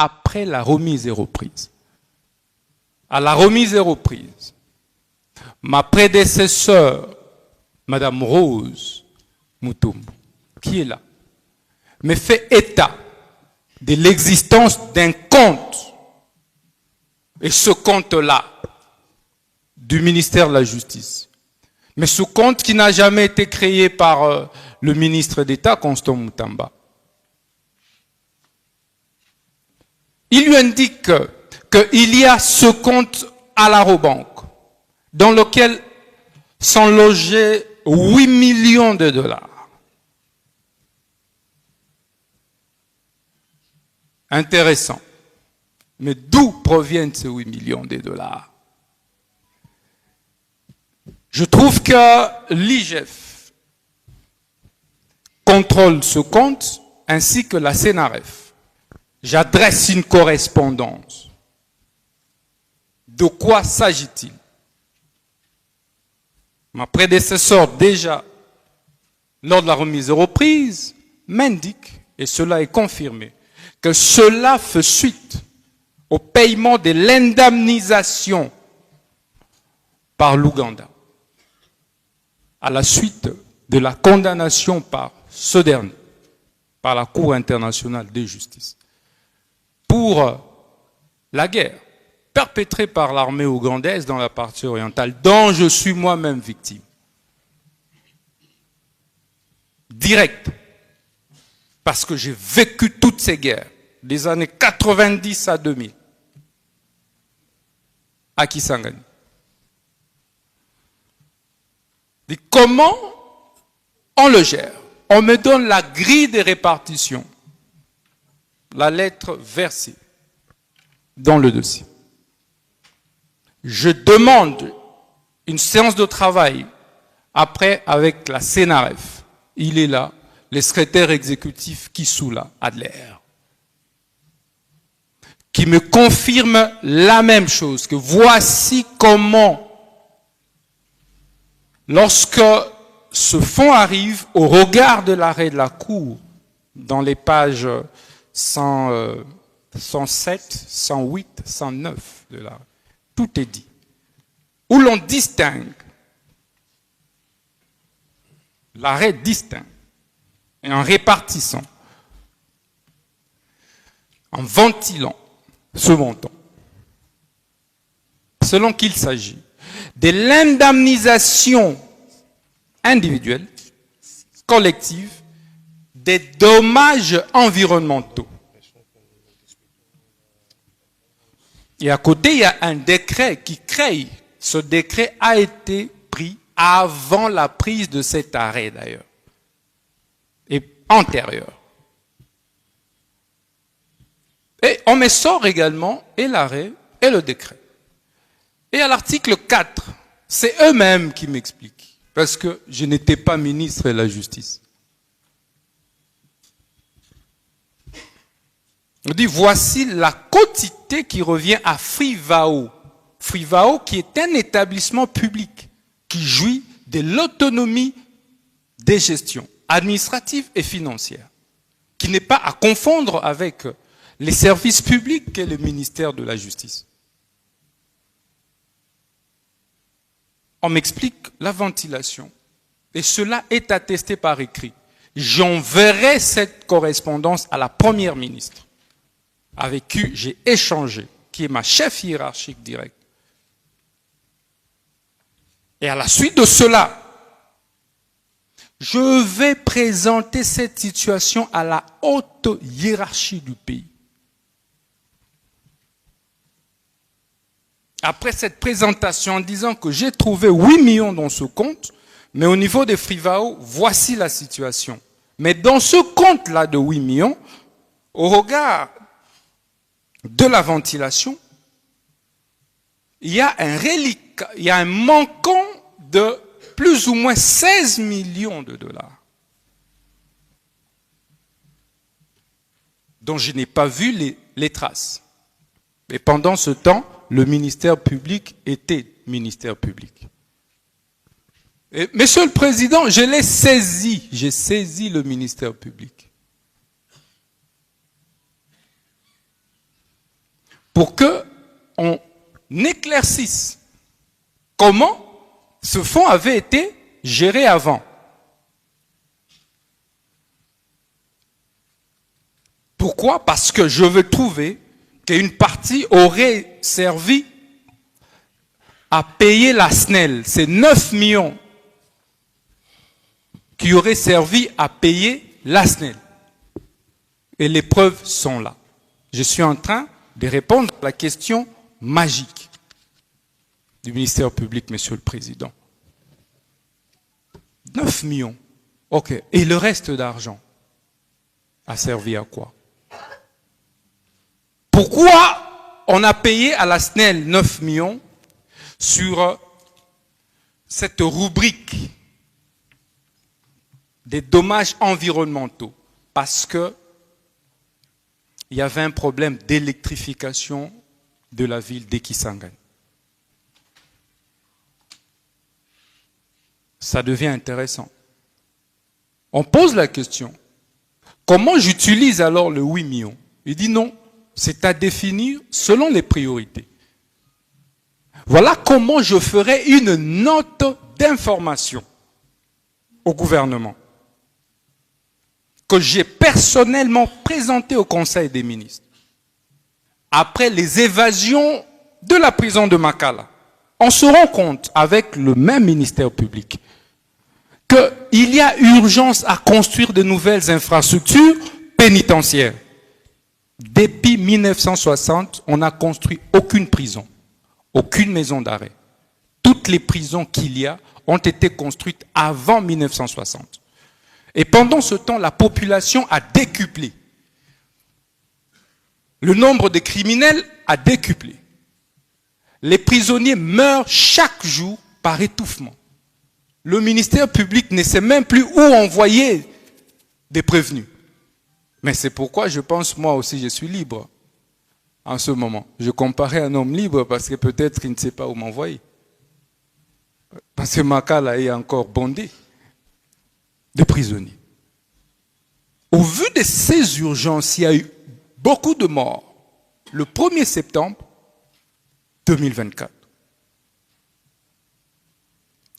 après la remise et reprise. À la remise et reprise, ma prédécesseure, Madame Rose Mutombo, qui est là, me fait état de l'existence d'un compte. Et ce compte-là, du ministère de la Justice. Mais ce compte qui n'a jamais été créé par le ministre d'État, Constant Mutamba. Il lui indique qu'il y a ce compte à l'Arobank, dans lequel sont logés 8 millions de dollars. Intéressant. Mais d'où proviennent ces 8 millions de dollars? Je trouve que l'IGF contrôle ce compte ainsi que la CNRF. J'adresse une correspondance. De quoi s'agit-il? Ma prédécesseur, déjà, lors de la remise et reprise, m'indique, et cela est confirmé, que cela fait suite au paiement de l'indemnisation par l'Ouganda, à la suite de la condamnation par ce dernier, par la Cour internationale de justice, pour la guerre perpétrée par l'armée ougandaise dans la partie orientale, dont je suis moi-même victime. Direct. Parce que j'ai vécu toutes ces guerres, des années 90 à 2000, à Kisangani. Et comment on le gère? On me donne la grille de répartition, la lettre versée dans le dossier. Je demande une séance de travail après avec la CNRF. Il est là, le secrétaire exécutif Kisula Adler, qui me confirme la même chose, que voici comment, lorsque ce fonds arrive au regard de l'arrêt de la Cour, dans les pages 107, 108, 109 de l'arrêt, tout est dit, où l'on distingue, l'arrêt distingue, et en répartissant, en ventilant ce montant, selon qu'il s'agit de l'indemnisation individuelle, collective, des dommages environnementaux. Et à côté, il y a un décret qui crée. Ce décret a été pris avant la prise de cet arrêt d'ailleurs, et antérieur. Et on me sort également et l'arrêt et le décret. Et à l'article 4, c'est eux-mêmes qui m'expliquent, parce que je n'étais pas ministre de la Justice. On dit, voici la quotité qui revient à Frivao. Frivao qui est un établissement public qui jouit de l'autonomie des gestions administratives et financières, qui n'est pas à confondre avec les services publics qu'est le ministère de la Justice. On m'explique la ventilation, et cela est attesté par écrit. J'enverrai cette correspondance à la première ministre, avec qui j'ai échangé, qui est ma chef hiérarchique directe. Et à la suite de cela, je vais présenter cette situation à la haute hiérarchie du pays. Après cette présentation en disant que j'ai trouvé 8 millions dans ce compte, mais au niveau des Frivao, voici la situation. Mais dans ce compte-là de 8 millions, au regard de la ventilation, il y a un reliquat, il y a un manquant de plus ou moins 16 millions de dollars, dont je n'ai pas vu les traces. Et pendant ce temps, le ministère public était ministère public. Et, Monsieur le Président, je l'ai saisi, j'ai saisi le ministère public. pour que on éclaircisse comment ce fonds avait été géré avant. Pourquoi? Parce que je veux trouver qu'une partie aurait servi à payer la SNEL. C'est 9 millions qui auraient servi à payer la SNEL. Et les preuves sont là. Je suis en train de répondre à la question magique du ministère public, Monsieur le Président. 9 millions. OK. Et le reste d'argent a servi à quoi? Pourquoi on a payé à la SNEL 9 millions sur cette rubrique des dommages environnementaux? Parce que il y avait un problème d'électrification de la ville d'Ekisangani. Ça devient intéressant. On pose la question, comment j'utilise alors le 8 millions? Il dit non, c'est à définir selon les priorités. Voilà comment je ferai une note d'information au gouvernement que j'ai personnellement présentée au Conseil des ministres. Après les évasions de la prison de Makala, on se rend compte avec le même ministère public qu'il y a urgence à construire de nouvelles infrastructures pénitentiaires. Depuis 1960, on n'a construit aucune prison, aucune maison d'arrêt. Toutes les prisons qu'il y a ont été construites avant 1960. Et pendant ce temps, la population a décuplé. Le nombre de criminels a décuplé. Les prisonniers meurent chaque jour par étouffement. Le ministère public ne sait même plus où envoyer des prévenus. Mais c'est pourquoi je pense, moi aussi, je suis libre en ce moment. Je comparais un homme libre parce que peut-être il ne sait pas où m'envoyer. Parce que Makala est encore bondé de prisonniers. Au vu de ces urgences, il y a eu beaucoup de morts le 1er septembre 2024.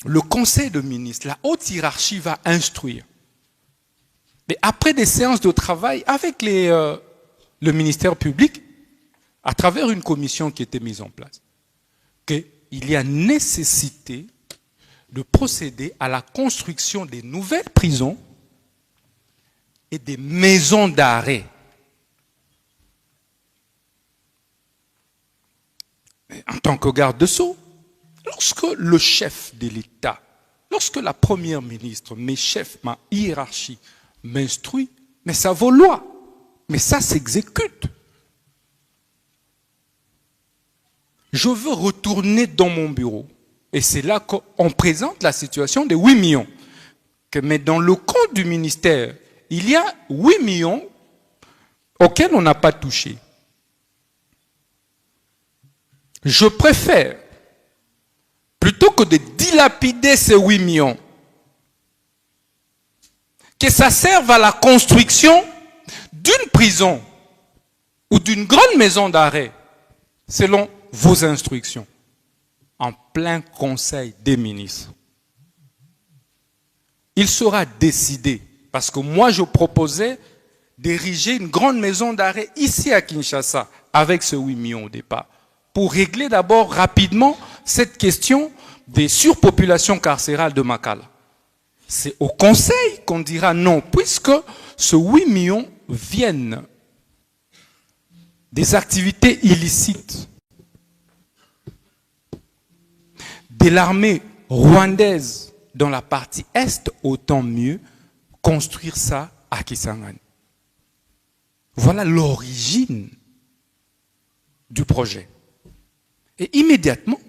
Le Conseil de ministres, la haute hiérarchie va instruire. Mais après des séances de travail avec le ministère public, à travers une commission qui était mise en place, qu'il y a nécessité de procéder à la construction des nouvelles prisons et des maisons d'arrêt. En tant que garde-sceau, lorsque le chef de l'État, lorsque la première ministre, mes chefs, ma hiérarchie, m'instruit, mais ça vaut loi, mais ça s'exécute. Je veux retourner dans mon bureau, et c'est là qu'on présente la situation des 8 millions. Mais dans le compte du ministère, il y a 8 millions auxquels on n'a pas touché. Je préfère, plutôt que de dilapider ces 8 millions, que ça serve à la construction d'une prison ou d'une grande maison d'arrêt, selon vos instructions, en plein Conseil des ministres. Il sera décidé, parce que moi je proposais d'ériger une grande maison d'arrêt ici à Kinshasa, avec ce 8 millions au départ, pour régler d'abord rapidement cette question des surpopulations carcérales de Makala. C'est au Conseil qu'on dira non, puisque ce 8 millions viennent des activités illicites de l'armée rwandaise dans la partie Est, autant mieux construire ça à Kisangani. Voilà l'origine du projet. Et immédiatement,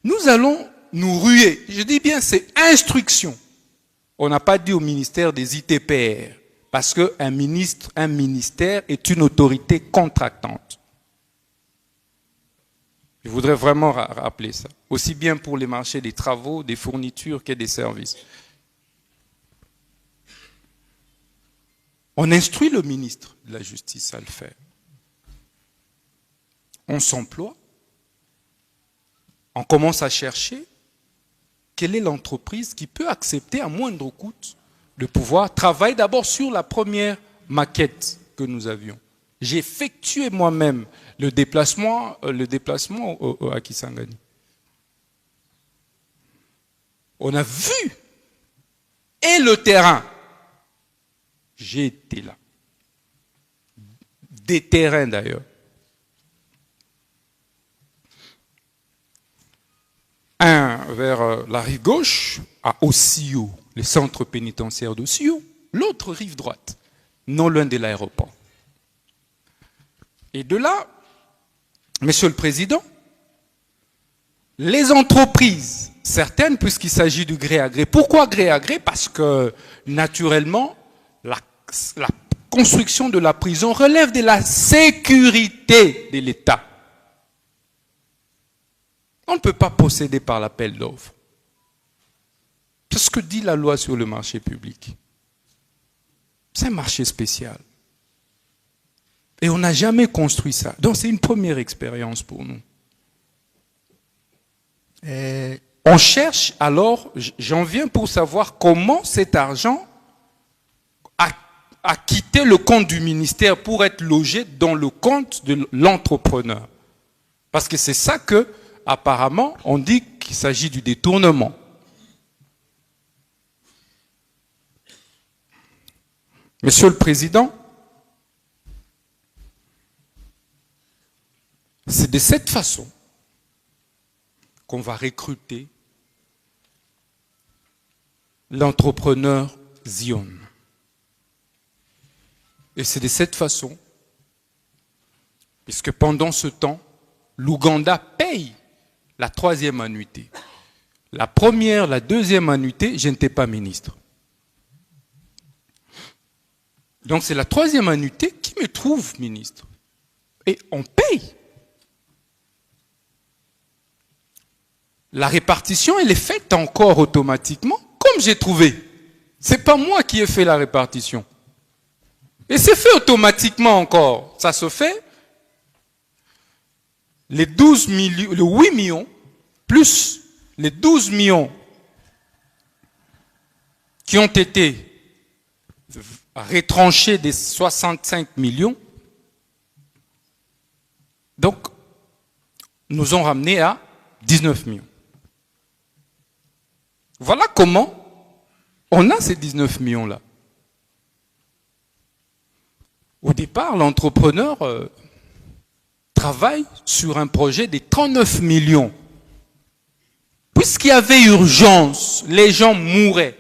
nous allons nous ruer. Je dis bien, c'est instruction. On n'a pas dit au ministère des ITPR, parce qu'un ministère est une autorité contractante. Je voudrais vraiment rappeler ça, aussi bien pour les marchés des travaux, des fournitures que des services. On instruit le ministre de la Justice à le faire. on s'emploie, on commence à chercher quelle est l'entreprise qui peut accepter à moindre coût de pouvoir travailler d'abord sur la première maquette que nous avions. J'ai effectué moi-même le déplacement à Kisangani. On a vu et le terrain. J'ai été là. Des terrains d'ailleurs. Un vers la rive gauche, à Ossio, le centre pénitentiaire d'Ossio, l'autre rive droite, non loin de l'aéroport. Et de là, Monsieur le Président, les entreprises, certaines, puisqu'il s'agit du gré à gré. Pourquoi gré à gré? Parce que, naturellement, la construction de la prison relève de la sécurité de l'État. On ne peut pas procéder par l'appel d'offres. C'est ce que dit la loi sur le marché public. C'est un marché spécial. Et on n'a jamais construit ça. Donc c'est une première expérience pour nous. On cherche alors, j'en viens pour savoir comment cet argent a quitté le compte du ministère pour être logé dans le compte de l'entrepreneur. Parce que c'est ça que, apparemment, on dit qu'il s'agit du détournement. Monsieur le Président, c'est de cette façon qu'on va recruter l'entrepreneur Zion. Et c'est de cette façon, puisque pendant ce temps, l'Ouganda paye la 3e annuité. La première, la 2e annuité, je n'étais pas ministre. Donc c'est la 3e annuité qui me trouve ministre. Et on paye. La répartition, elle est faite encore automatiquement, comme j'ai trouvé. C'est pas moi qui ai fait la répartition. Et c'est fait automatiquement encore. Ça se fait. Les 8 millions, plus les 12 millions qui ont été retranchés des 65 millions, donc, nous ont ramené à 19 millions. Voilà comment on a ces 19 millions-là. Au départ, l'entrepreneur travaille sur un projet de 39 millions. Puisqu'il y avait urgence, les gens mouraient,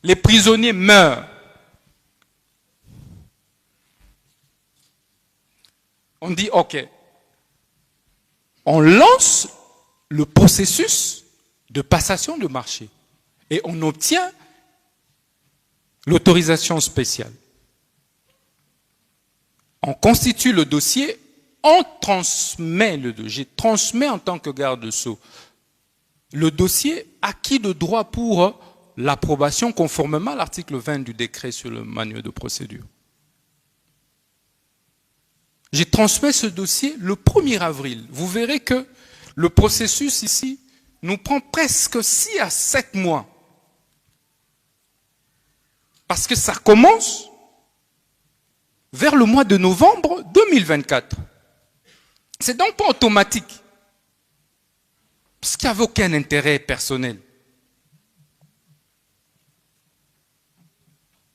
les prisonniers meurent. On dit, ok, on lance le processus de passation de marché et on obtient l'autorisation spéciale. On constitue le dossier, on transmet le dossier, transmet en tant que garde-sceau le dossier acquis de droit pour l'approbation conformément à l'article 20 du décret sur le manuel de procédure. J'ai transmis ce dossier le 1er avril. Vous verrez que le processus ici nous prend presque 6 à 7 mois. Parce que ça commence vers le mois de novembre 2024. C'est donc pas automatique. Parce qu'il n'y avait aucun intérêt personnel.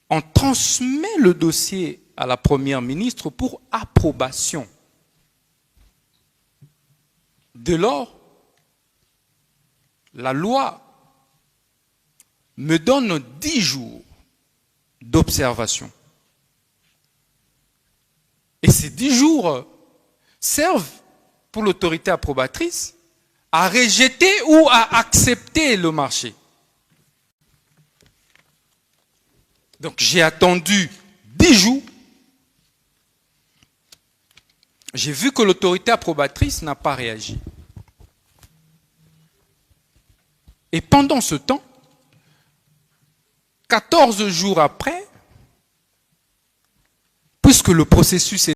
On transmet le dossier à la Première ministre pour approbation. Dès lors, la loi me donne 10 jours d'observation. Et ces 10 jours servent pour l'autorité approbatrice à rejeter ou à accepter le marché. Donc j'ai attendu 10 jours. J'ai vu que l'autorité approbatrice n'a pas réagi. Et pendant ce temps, 14 jours après, puisque le processus est